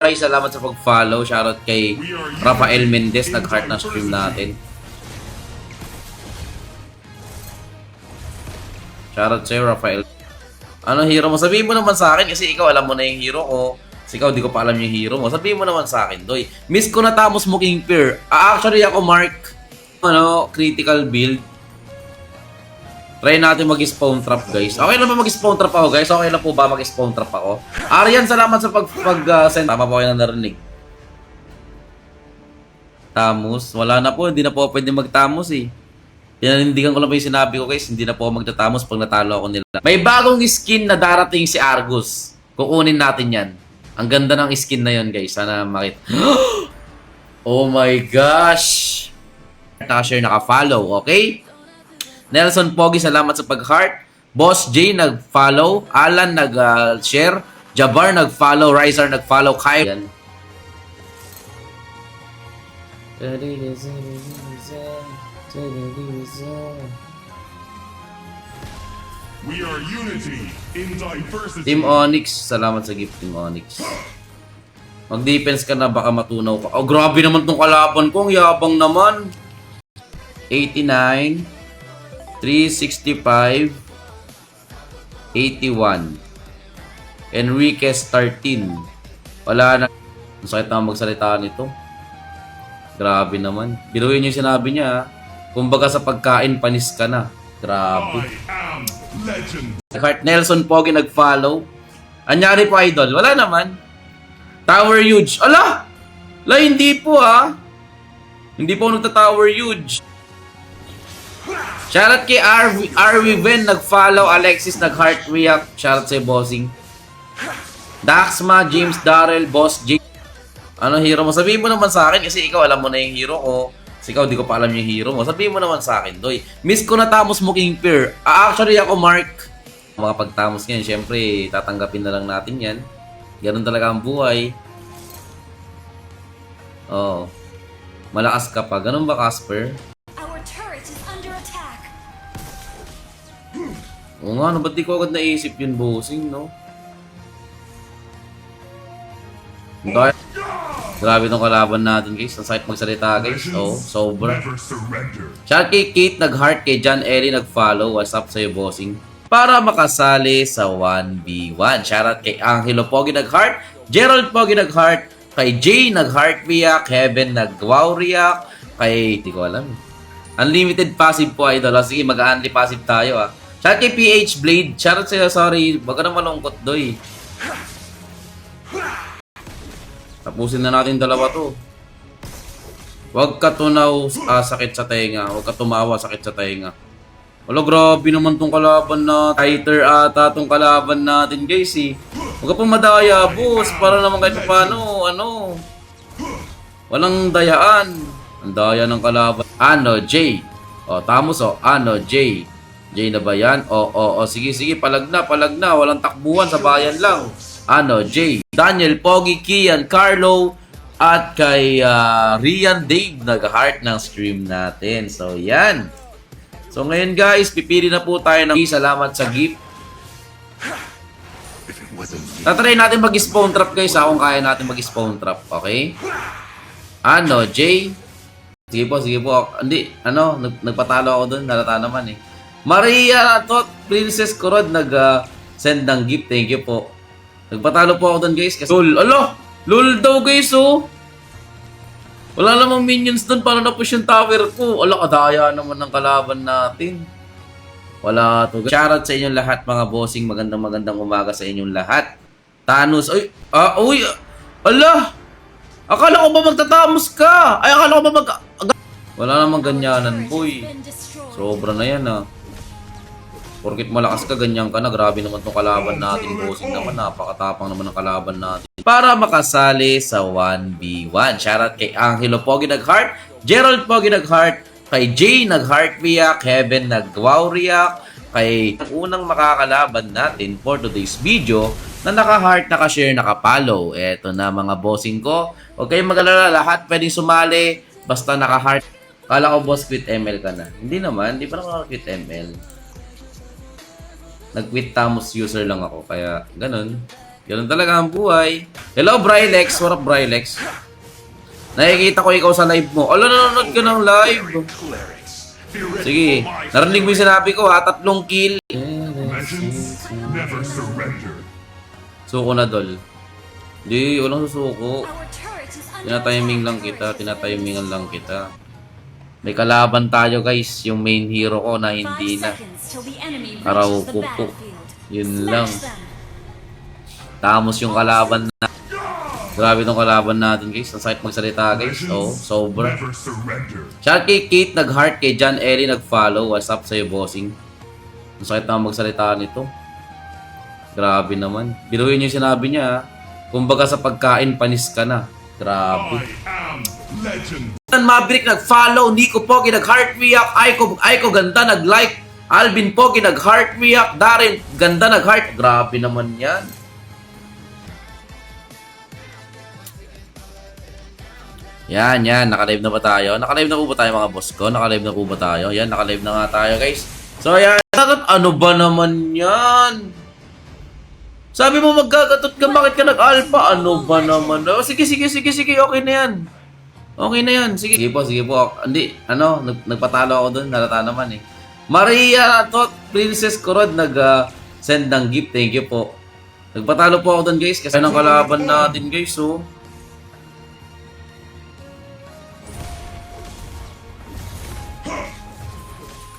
Ay, salamat sa pag-follow. Shoutout kay Rafael Mendez, nag-heart ng stream natin. Shoutout sa'yo, Rafael. Ano hero mo? Sabihin mo naman sa akin kasi ikaw alam mo na yung hero ko. Kasi ikaw di ko pa alam yung hero mo. Sabihin mo naman sa akin, Doy. Miss ko na Tamos mo King Peer. Actually ako, Mark. Critical build. Try natin mag-spawn trap, guys. Okay lang ba mag-spawn trap ako, guys? Okay lang po ba mag-spawn trap ako? Arian, salamat sa pag-send. Tama po kayo na narinig. Tamos. Wala na po. Hindi na po pwede mag-tamos eh. Pinanindigan ko lang po yung sinabi ko, guys. Hindi na po ako magtatamos pag natalo ako nila. May bagong skin na darating si Argus. Kukunin natin yan. Ang ganda ng skin na yon, guys. Sana makita. Oh my gosh! Naka-share, naka-follow, okay? Nelson Pogi, salamat sa pag-heart. Boss J, nag-follow. Alan, nag-share. Jabbar, nag-follow. Riser, nag-follow. Kyle. Yan. We are unity in diversity. Team Onyx, salamat sa gift, Team Onyx. Mag-defense ka na, baka matunaw ka. Oh, grabe naman tong kalaban ko. Ang yabang naman. 89. 365, 81. Enriquez 13. Wala na. Ang sakit na magsalita nito. Grabe naman. Biruin yung sinabi niya. Kumbaga sa pagkain, panis ka na. Grabe. I am legend. Heart Nelson Pogi nag-follow. Anyari po, idol? Wala naman. Tower Huge. Ala! La, hindi po Hindi po nagta-Tower Huge. Shoutout kay RV Ven, nag-follow. Alexis, nag-heart react. Shoutout sa'yo, bossing. Daxma, James Darrell, Boss J. Ano hero mo? Sabihin mo naman sa akin kasi ikaw alam mo na yung hero ko. Kasi ikaw di ko pa alam yung hero mo. Sabihin mo naman sa akin, Doy. Miss ko na Tamos mo King Peer. Actually ako, Mark. Mga pagtamos ngayon, syempre, tatanggapin na lang natin yan. Ganun talaga ang buhay. Oh. Malakas ka pa. Ganun ba, Casper? Oo nga, ba't di ko agad naisip yun, bossing, no? Dahil, grabe tong kalaban natin, guys. Ang sakit magsalita, guys. Oh, sobra. Never surrender. Shout kay Kate, nag-heart. Kay John Ellie, nag-follow. What's up sa'yo, bossing? Para makasali sa 1v1. Shoutout kay Angelo Pogi, nag-heart. Gerald Pogi, nag-heart. Kay Jay, nag-heart react. Kevin, nag-wow react. Kay, di ko alam. Unlimited passive po, idol. Sige, mag-unli passive tayo, Shout kay PH Blade. Shoutout sa'yo, sorry. Baga na malungkot, Doy. Tapusin na natin dalawa to. Huwag ka tunaw, sakit sa tenga. Huwag ka tumawa, sakit sa tenga. Wala, grabe naman tong kalaban na. Tighter ata tong kalaban natin, guys, eh. Huwag ka pong madaya, boss. Para naman kahit paano, walang dayaan. Ang daya ng kalaban. Ano, Jay? O, Tamos, Ano, Jay? Jay na ba yan? Sige, palag na. Walang takbuhan sa bayan lang. Ano, Jay? Daniel, Pogi, Kian, Carlo, at kay Rian Dave, nag-heart ng stream natin. So, yan. So, ngayon guys, pipili na po tayo ng salamat sa gift. Tatry natin mag-spawn trap guys, kung kaya natin mag-spawn trap, okay? Ano, Jay? Sige po. Hindi, nagpatalo ako dun, nalata naman eh. Maria Princess Corod nag-send ng gift. Thank you po. Nagpatalo po ako doon, guys. Kasi LOL daw, guys, Wala namang minions doon. Paano na-push yung tower ko? Kadaya naman ng kalaban natin. Wala to. Shoutout sa inyong lahat, mga bossing. Magandang umaga sa inyong lahat. Thanos. Akala ko ba magtatamos ka? Akala ko ba Wala namang ganyanan, boy. Sobra na yan, Porkit malakas ka, ganyan ka na. Grabe naman tong kalaban natin, bossing naman. Napakatapang naman ng kalaban natin. Para makasali sa 1v1. Shoutout kay Angelo Pogi, nag-heart. Gerald Pogi, nag-heart. Kay Jay, nag-heart react. Kevin, nag-wow react. Kay unang makakalaban natin for today's video na naka-heart, naka-share, naka-follow. Eto na, mga bossing ko. Huwag kayong mag-alala, lahat pwedeng sumali. Basta naka-heart. Kala ko, boss, quit ML ka na. Hindi naman, hindi pa naman quit ML. Nag-quit Tamos user lang ako, kaya ganun. Ganun talaga ang buhay. Hello, Brylex. What up, Brylex? Nakikita ko ikaw sa live mo. Ala, nanonood ka ng live. Clerics. Sige, narinig mo yung sinabi ko ha. 3 kill. Legends never surrender. Suko na, Dol. Hindi, walang susuko. Tinatiming lang kita. Tinatimingan lang kita. May kalaban tayo, guys. Yung main hero ko na hindi na. Arauco po. Yun lang. Tamos yung kalaban na. Grabe tong kalaban natin, guys. Ang sakit magsalita, guys. Oh, sobra. Never surrender. Shout kay Kate nag-heart, kay John Ellie nag-follow. What's up sa'yo, bossing? Ang sakit na magsalita nito. Grabe naman. Biruin yung sinabi niya, ha. Kumbaga sa pagkain, panis ka na. Grabe. I am legend. Maverick nag-follow. Nico Pogi nag-heart react. Aiko ganda nag-like. Alvin Pogi nag-heart react. Darren ganda nag-heart. Grabe naman yan. Yan. Nakalive na ba tayo? Nakalive na po ba tayo mga boss ko? Nakalive na po ba tayo? Yan, nakalive na nga tayo guys. So yan. Ano ba naman yan? Sabi mo magkagatot ka, bakit ka nag-alpha? Ano ba naman? Oh, sige. Okay na yan. Okay na yan. Sige po. Hindi, nagpatalo ako dun. Nalata naman eh. Maria Tot Princess Korod nag-send ng gift. Thank you po. Nagpatalo po ako dun guys. Kasi ng kalaban natin guys. So,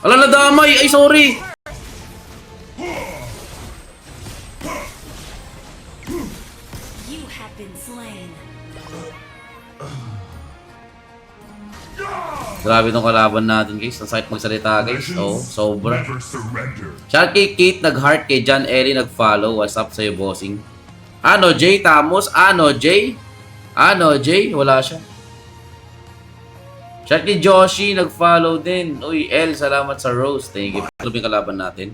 ala, nadamay! Ay, sorry! You have been slain. Grabe tong kalaban natin, guys. Ang sakit magsalita, guys. Oh, sobra. Never surrender. Shout kay Kate nag-heart, kay John Ellie nag-follow. What's up sa'yo, bossing? Ano, Jay Tamos? Ano, Jay? Wala siya. Shout kay Joshi, nag-follow din. Uy, L, salamat sa rose. Thank you. Ano yung kalaban natin?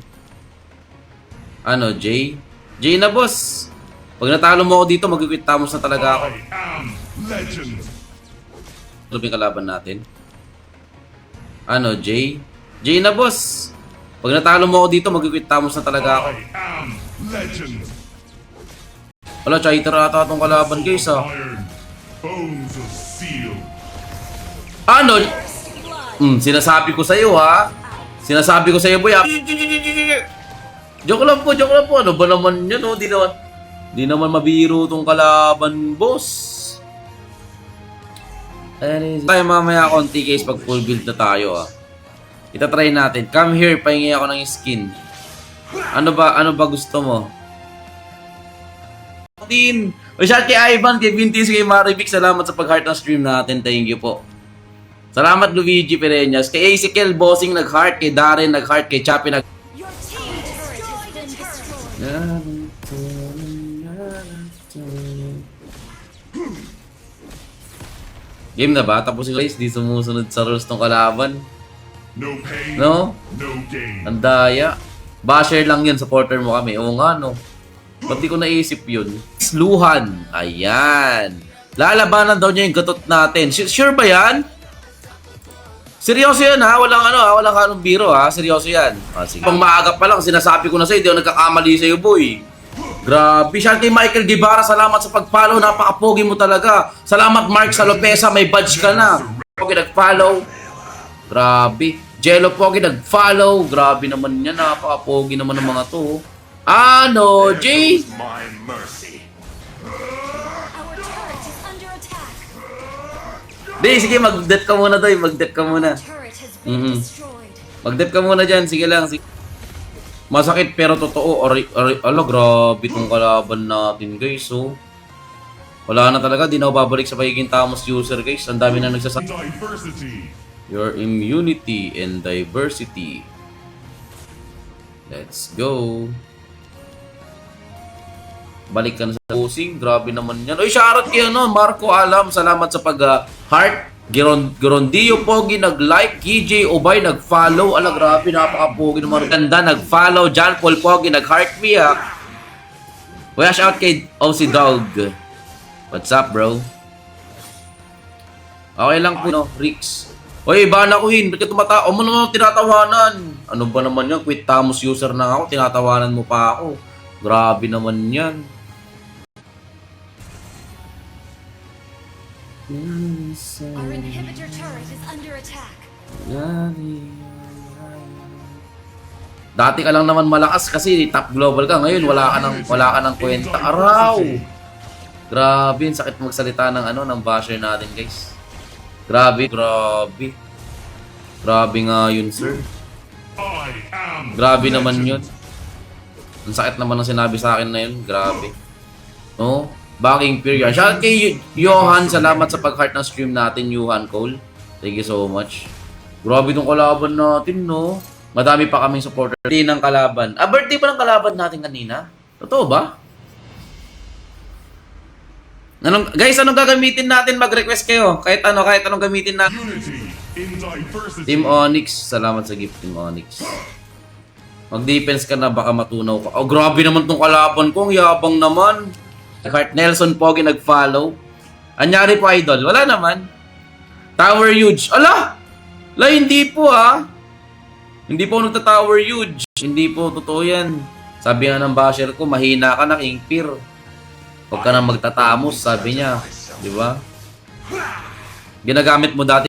Ano, Jay? Jay na, boss. Pag natalo mo ako dito, mag-quit Tamos na talaga ako. I am legend. Ano yung kalaban natin? Ano, Jay? Jay na, boss. Pag natalo mo ako dito, mag-quit Tamos na talaga ako. I am legend. Wala, chaiter ata itong kalaban, guys, ha. Iron. Bones of steel. Ano? Sinasabi ko sa'yo, ha? Sinasabi ko sa'yo, boy, ha? Joke lang po. Ano ba naman yan, oh? Di naman mabiro tong kalaban, boss. Tayo mamaya konti, guys, pag full build na tayo, ha? Itatry natin. Come here, pahingi ako ng skin. Ano ba gusto mo? O shout kay Ivan, kay Vintis, kay Marivic, salamat sa pag-heart ng stream natin. Thank you po. Salamat Luigi Pereñas. Kay Ezekiel Bossing nag-heart. Kay Darren nag-heart. Kay Chappy nag... Your team turret has been destroyed. Game na ba? Tapos guys, di sumusunod sa rules ng kalaban. No pain. No? No gain. Ang daya. Basher lang yun, supporter mo kami. Oo nga, no? Ba't di ko naisip yun? Sluhan. Ayan. Lalabanan daw niya yung gatot natin. Sure ba yan? Seryoso yan ha? Walang kanong biro ha? Seryoso yan. Sige. Pang maaga pa lang, sinasabi ko na sa'yo, di ako nagkakamali sa'yo, boy. Grabe. Shout kay Michael Guevara, salamat sa pag-follow. Napaka-pogi mo talaga. Salamat Mark Salopesa, may badge ka na. Pogi nag-follow. Grabe. Jello Pogi nag-follow. Grabe naman yan. Napaka-pogi naman ng mga to. Ano, Jay? My mercy. Our turret is under attack. Di, sige, mag-dep ka muna doy. Mag-dep ka muna. Turret has been destroyed. Mag-dep ka muna dyan. Sige lang. Sige. Masakit pero totoo. Ala, grabe itong kalaban natin, guys. So, wala na talaga. Di na ako babalik sa pagiging Tamos user, guys. Ang dami na nagsasabi. Diversity. Your immunity and diversity. Let's go. Balik ka na sa posing. Grabe naman yan. Uy, shoutout kayo, no? Marco Alam. Salamat sa pag-heart. Gerondillo Pogi nag-like. KJ Obay nag-follow. Ala, grabe. Napaka-pogi naman. Ganda nag-follow. John Paul Pogi nag-heart me, ha. Kuya, shout kay OC Dog. What's up, bro? Okay lang po, no? Rix. Oy, bana ko hin. Ba't ka tumatawa? O mo naman tinatawanan. Ano ba naman yan? Quit Tamos user na ako. Tinatawanan mo pa ako. Grabe naman yan. Our inhibitor turret is under attack. Dati ka lang naman malakas kasi top global ka. Ngayon wala ka ng kwenta. Araw! Grabe, ang sakit magsalita ng ng basher natin, guys. Grabe. Grabe nga yun, sir. I am Grabe naman yun. Ang sakit naman ng sinabi sa akin na yun. Grabe. No? Backing period. Shout out kay Johan. Salamat sa pag-heart ng stream natin, Johan Cole. Thank you so much. Grabe tong kalaban natin, no? Madami pa kaming supporter. Birthday ng kalaban. Birthday pa ng kalaban natin kanina? Totoo ba? Guys, anong gagamitin natin? Mag-request kayo. Kahit anong gamitin natin. unity in diversity. Team Onyx. Salamat sa gift, Team Onyx. Mag-defense ka na, baka matunaw ka. Oh, grabe naman tong kalaban ko. Ang yabang naman. Heart Nelson Pogi nag-follow. Anyari po, idol? Wala naman. Tower huge. Ala! La, hindi po Hindi po nagta-tower huge. Hindi po, totoo yan. Sabi nga ng basher ko, mahina ka na, King Peer. Huwag ka na magtatamos, sabi niya. Di ba? Ginagamit mo dati